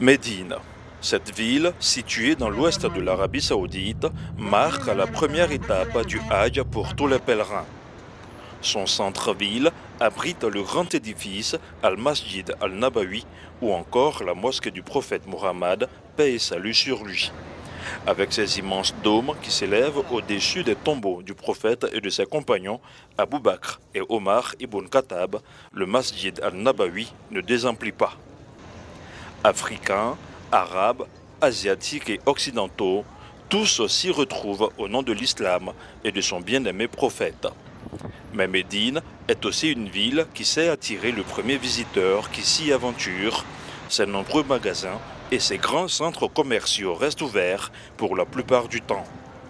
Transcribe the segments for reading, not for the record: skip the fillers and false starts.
Médine. Cette ville, située dans l'ouest de l'Arabie Saoudite, marque la première étape du Hajj pour tous les pèlerins. Son centre-ville abrite le grand édifice Al-Masjid Al-Nabawi ou encore la mosquée du prophète Muhammad, paix et salut sur lui. Avec ses immenses dômes qui s'élèvent au-dessus des tombeaux du prophète et de ses compagnons Abu Bakr et Omar ibn Khattab, le Masjid Al-Nabawi ne désemplit pas. Africains, arabes, asiatiques et occidentaux, tous s'y retrouvent au nom de l'islam et de son bien-aimé prophète. Mais Médine est aussi une ville qui sait attirer le premier visiteur qui s'y aventure. Ses nombreux magasins et ses grands centres commerciaux restent ouverts pour la plupart du temps.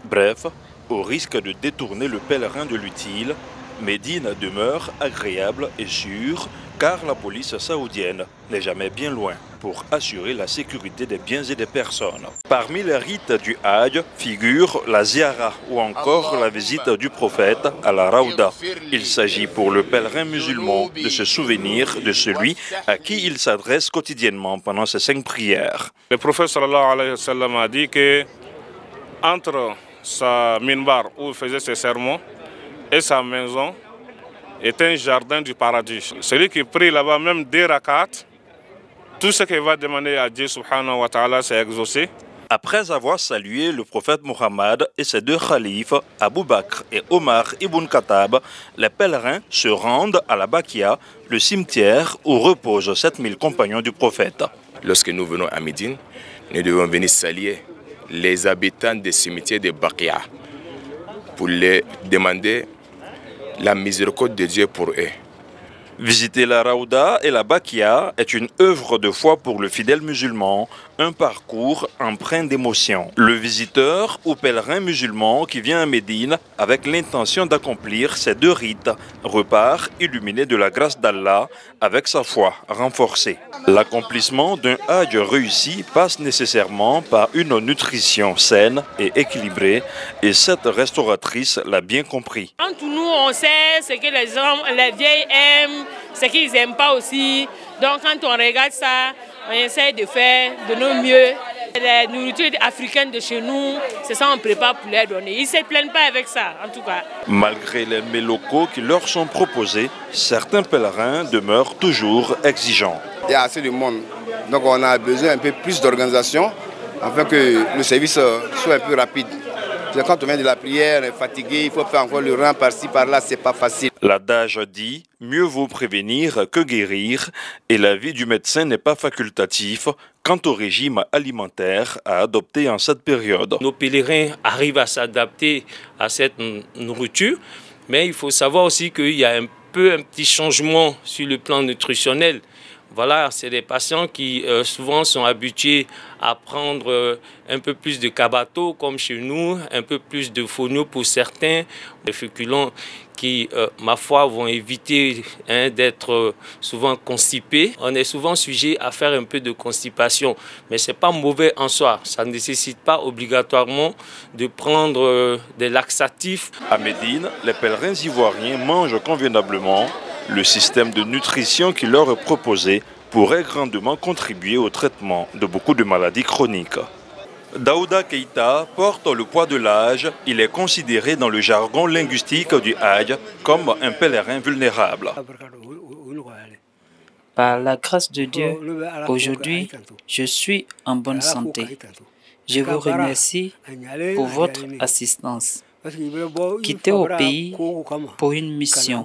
Bref, au risque de détourner le pèlerin de l'utile, Médine demeure agréable et sûre car la police saoudienne n'est jamais bien loin pour assurer la sécurité des biens et des personnes. Parmi les rites du Hajj figure la ziara ou encore la visite du prophète à la Raouda. Il s'agit pour le pèlerin musulman de se souvenir de celui à qui il s'adresse quotidiennement pendant ses 5 prières. Le prophète sallallahu alayhi wa sallam a dit que entre sa minbar où il faisait ses sermons et sa maison est un jardin du paradis. Celui qui prie là-bas, même des rakats, tout ce qu'il va demander à Dieu subhanahu wa ta'ala, c'est exaucé. Après avoir salué le prophète Muhammad et ses 2 khalifes, Abu Bakr et Omar ibn Khattab, les pèlerins se rendent à la Bakia, le cimetière où reposent 7000 compagnons du prophète. Lorsque nous venons à Médine, nous devons venir saluer les habitants des cimetières de Bakia pour les demander la miséricorde de Dieu pour eux. Visiter la Raouda et la Bakia est une œuvre de foi pour le fidèle musulman, un parcours empreint d'émotion. Le visiteur ou pèlerin musulman qui vient à Médine avec l'intention d'accomplir ces 2 rites repart illuminé de la grâce d'Allah avec sa foi renforcée. L'accomplissement d'un Hajj réussi passe nécessairement par une nutrition saine et équilibrée et cette restauratrice l'a bien compris. Entre nous, on sait ce que les vieilles aiment, ce qu'ils n'aiment pas aussi. Donc quand on regarde ça, on essaie de faire de nos mieux. La nourriture africaine de chez nous, c'est ça qu'on prépare pour les donner. Ils ne se plaignent pas avec ça, en tout cas. Malgré les mets locaux qui leur sont proposés, certains pèlerins demeurent toujours exigeants. Il y a assez de monde, donc on a besoin un peu plus d'organisation afin que le service soit un peu rapide. Quand on vient de la prière, on est fatigué, il faut faire encore le rang par-ci, par-là, c'est pas facile. L'adage dit « mieux vaut prévenir que guérir » et l'avis du médecin n'est pas facultatif quant au régime alimentaire à adopter en cette période. Nos pèlerins arrivent à s'adapter à cette nourriture, mais il faut savoir aussi qu'il y a un petit changement sur le plan nutritionnel. Voilà, c'est des patients qui souvent sont habitués à prendre un peu plus de kabato comme chez nous, un peu plus de fonio pour certains, des féculents qui, ma foi, vont éviter d'être souvent constipés. On est souvent sujet à faire un peu de constipation, mais ce n'est pas mauvais en soi. Ça ne nécessite pas obligatoirement de prendre des laxatifs. À Médine, les pèlerins ivoiriens mangent convenablement. Le système de nutrition qui leur est proposé pourrait grandement contribuer au traitement de beaucoup de maladies chroniques. Daouda Keïta porte le poids de l'âge. Il est considéré dans le jargon linguistique du Hajj comme un pèlerin vulnérable. Par la grâce de Dieu, aujourd'hui, je suis en bonne santé. Je vous remercie pour votre assistance. Quitter au pays pour une mission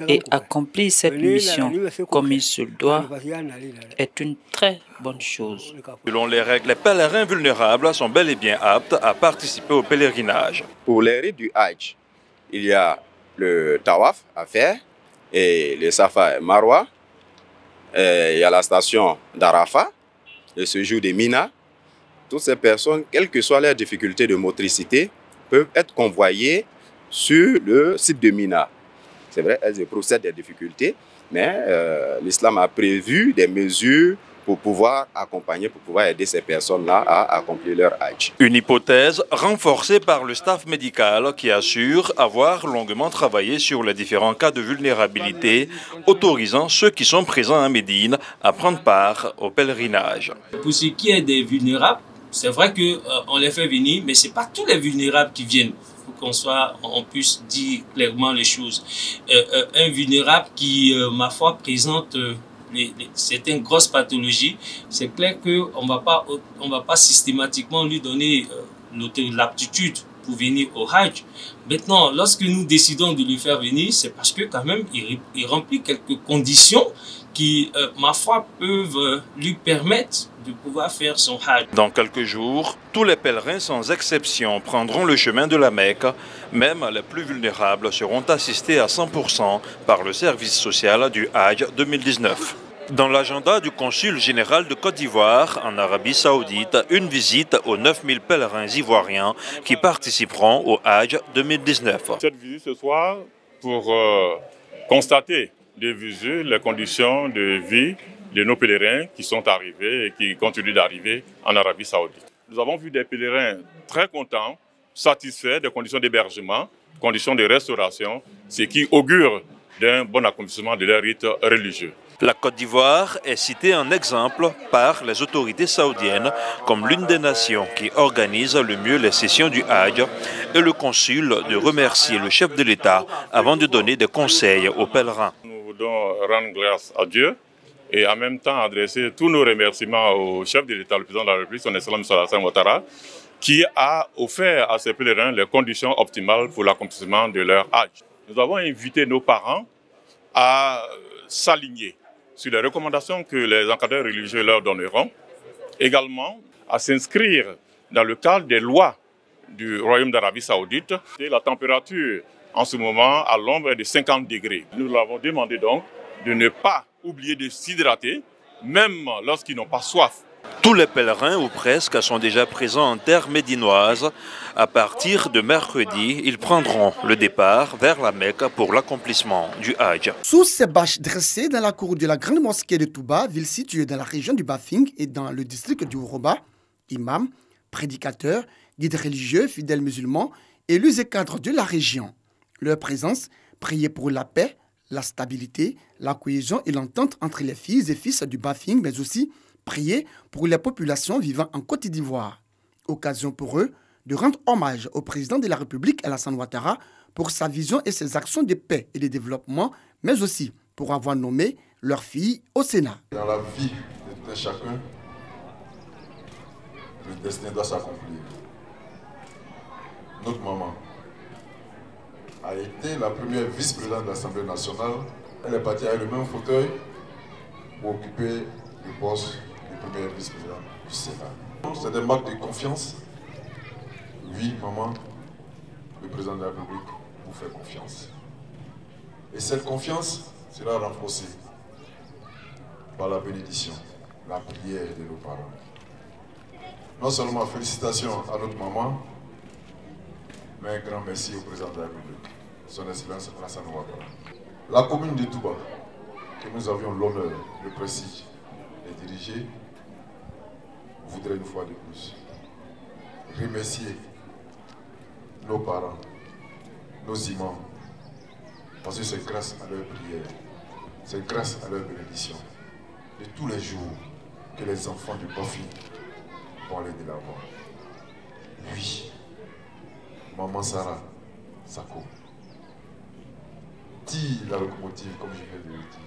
et accomplir cette mission comme il se doit est une très bonne chose. Selon les règles, les pèlerins vulnérables sont bel et bien aptes à participer au pèlerinage. Pour les rites du Hajj, il y a le tawaf à faire et le Safa et Marwa. Il y a la station d'Arafat, le séjour de Mina. Toutes ces personnes, quelles que soient leurs difficultés de motricité, peuvent être convoyées sur le site de Mina. C'est vrai, elles éprouvent des difficultés, mais l'islam a prévu des mesures pour pouvoir accompagner, pour pouvoir aider ces personnes-là à accomplir leur Hajj. Une hypothèse renforcée par le staff médical qui assure avoir longuement travaillé sur les différents cas de vulnérabilité, autorisant ceux qui sont présents à Médine à prendre part au pèlerinage. Pour ce qui est des vulnérables, c'est vrai qu'on les fait venir, mais ce n'est pas tous les vulnérables qui viennent. Il faut on puisse dire clairement les choses. Un vulnérable qui, ma foi, présente certaines grosses pathologies, c'est clair qu'on ne va pas systématiquement lui donner l'aptitude pour venir au Hajj. Maintenant, lorsque nous décidons de lui faire venir, c'est parce que quand même il remplit quelques conditions qui, ma foi, peuvent lui permettre de pouvoir faire son Hajj. Dans quelques jours, tous les pèlerins sans exception prendront le chemin de la Mecque. Même les plus vulnérables seront assistés à 100% par le service social du Hajj 2019. Dans l'agenda du consul général de Côte d'Ivoire en Arabie Saoudite, une visite aux 9000 pèlerins ivoiriens qui participeront au Hajj 2019. Cette visite ce soir pour constater de visu les conditions de vie de nos pèlerins qui sont arrivés et qui continuent d'arriver en Arabie Saoudite. Nous avons vu des pèlerins très contents, satisfaits des conditions d'hébergement, conditions de restauration, ce qui augure d'un bon accomplissement de leur rite religieux. La Côte d'Ivoire est citée en exemple par les autorités saoudiennes comme l'une des nations qui organise le mieux les sessions du Hajj et le consul de remercier le chef de l'État avant de donner des conseils aux pèlerins. Nous voulons rendre grâce à Dieu et en même temps adresser tous nos remerciements au chef de l'État, le président de la République, son Excellence Alassane Ouattara, qui a offert à ces pèlerins les conditions optimales pour l'accomplissement de leur Hajj. Nous avons invité nos parents à s'aligner sur les recommandations que les encadreurs religieux leur donneront, également à s'inscrire dans le cadre des lois du Royaume d'Arabie Saoudite. Et la température en ce moment à l'ombre est de 50 degrés. Nous leur avons demandé donc de ne pas oublier de s'hydrater, même lorsqu'ils n'ont pas soif. Tous les pèlerins, ou presque, sont déjà présents en terre médinoise. À partir de mercredi, ils prendront le départ vers la Mecque pour l'accomplissement du Hajj. Sous ces bâches dressées dans la cour de la grande mosquée de Touba, ville située dans la région du Bafing et dans le district du Ouroba, imams, prédicateurs, guides religieux, fidèles musulmans, élus et cadres de la région. Leur présence, prier pour la paix, la stabilité, la cohésion et l'entente entre les filles et fils du Bafing, mais aussi prier pour les populations vivant en Côte d'Ivoire. Occasion pour eux de rendre hommage au président de la République, Alassane Ouattara, pour sa vision et ses actions de paix et de développement, mais aussi pour avoir nommé leur fille au Sénat. Dans la vie de tout un chacun, le destin doit s'accomplir. Notre maman a été la première vice-présidente de l'Assemblée nationale. Elle est partie avec le même fauteuil pour occuper le poste de première vice-présidente du Sénat. C'est des marques de confiance. Oui, maman, le président de la République vous fait confiance. Et cette confiance sera renforcée par la bénédiction, la prière de nos parents. Non seulement félicitations à notre maman, mais un grand merci au président de la République, son Excellence Alassane Ouattara. La commune de Touba, que nous avions l'honneur, le prestige de diriger, voudrait une fois de plus remercier nos parents, nos imams, parce que c'est grâce à leur prière, c'est grâce à leur bénédiction, de tous les jours que les enfants du Bafing vont aller de l'avant. Oui, maman Sarah Sako, tire la locomotive comme je viens de le dire.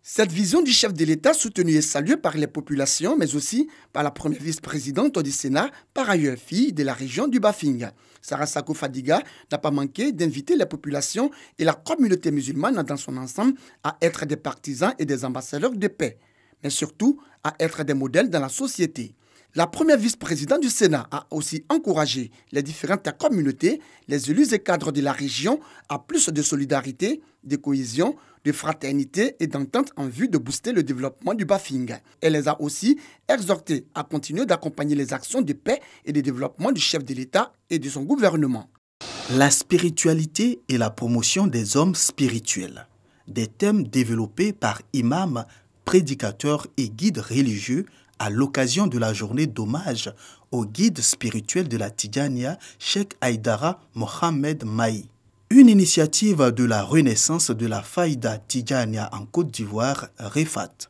Cette vision du chef de l'État soutenue et saluée par les populations, mais aussi par la première vice-présidente du Sénat, par ailleurs fille de la région du Bafing. Sarah Sako Fadiga n'a pas manqué d'inviter les populations et la communauté musulmane dans son ensemble à être des partisans et des ambassadeurs de paix, mais surtout à être des modèles dans la société. La première vice-présidente du Sénat a aussi encouragé les différentes communautés, les élus et cadres de la région à plus de solidarité, de cohésion, de fraternité et d'entente en vue de booster le développement du Bafing. Elle les a aussi exhortés à continuer d'accompagner les actions de paix et de développement du chef de l'État et de son gouvernement. La spiritualité et la promotion des hommes spirituels. Des thèmes développés par imams, prédicateur et guide religieux, à l'occasion de la journée d'hommage au guide spirituel de la Tidjania, Cheikh Aïdara Mohamed Maï. Une initiative de la renaissance de la Faïda Tidjania en Côte d'Ivoire, REFAT.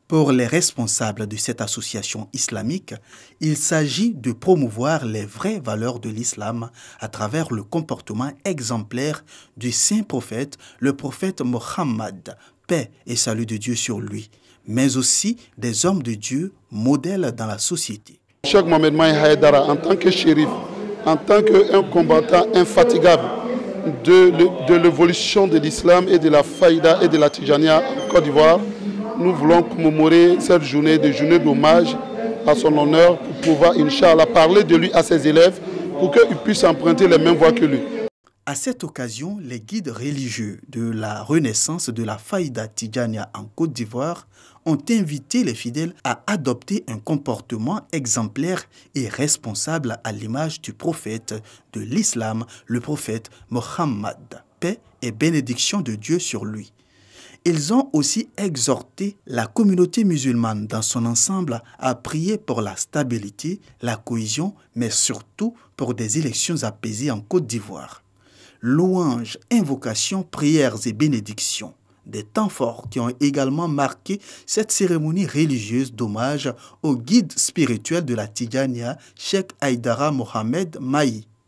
Pour les responsables de cette association islamique, il s'agit de promouvoir les vraies valeurs de l'islam à travers le comportement exemplaire du saint prophète, le prophète Mohammed, paix et salut de Dieu sur lui, mais aussi des hommes de Dieu modèles dans la société. Cheikh Mohamed Maï Haïdara, en tant que shérif, en tant qu'un combattant infatigable de l'évolution de l'islam et de la Faïda et de la Tidjania en Côte d'Ivoire, nous voulons commémorer cette journée d'hommage à son honneur pour pouvoir, Inch'Allah, parler de lui à ses élèves pour qu'ils puissent emprunter les mêmes voies que lui. À cette occasion, les guides religieux de la renaissance de la Faïda Tidjania en Côte d'Ivoire ont invité les fidèles à adopter un comportement exemplaire et responsable à l'image du prophète de l'islam, le prophète Mohammed, paix et bénédiction de Dieu sur lui. Ils ont aussi exhorté la communauté musulmane dans son ensemble à prier pour la stabilité, la cohésion, mais surtout pour des élections apaisées en Côte d'Ivoire. Louanges, invocations, prières et bénédictions. Des temps forts qui ont également marqué cette cérémonie religieuse d'hommage au guide spirituel de la Tidjania, Cheikh Aïdara Mohamed Maï.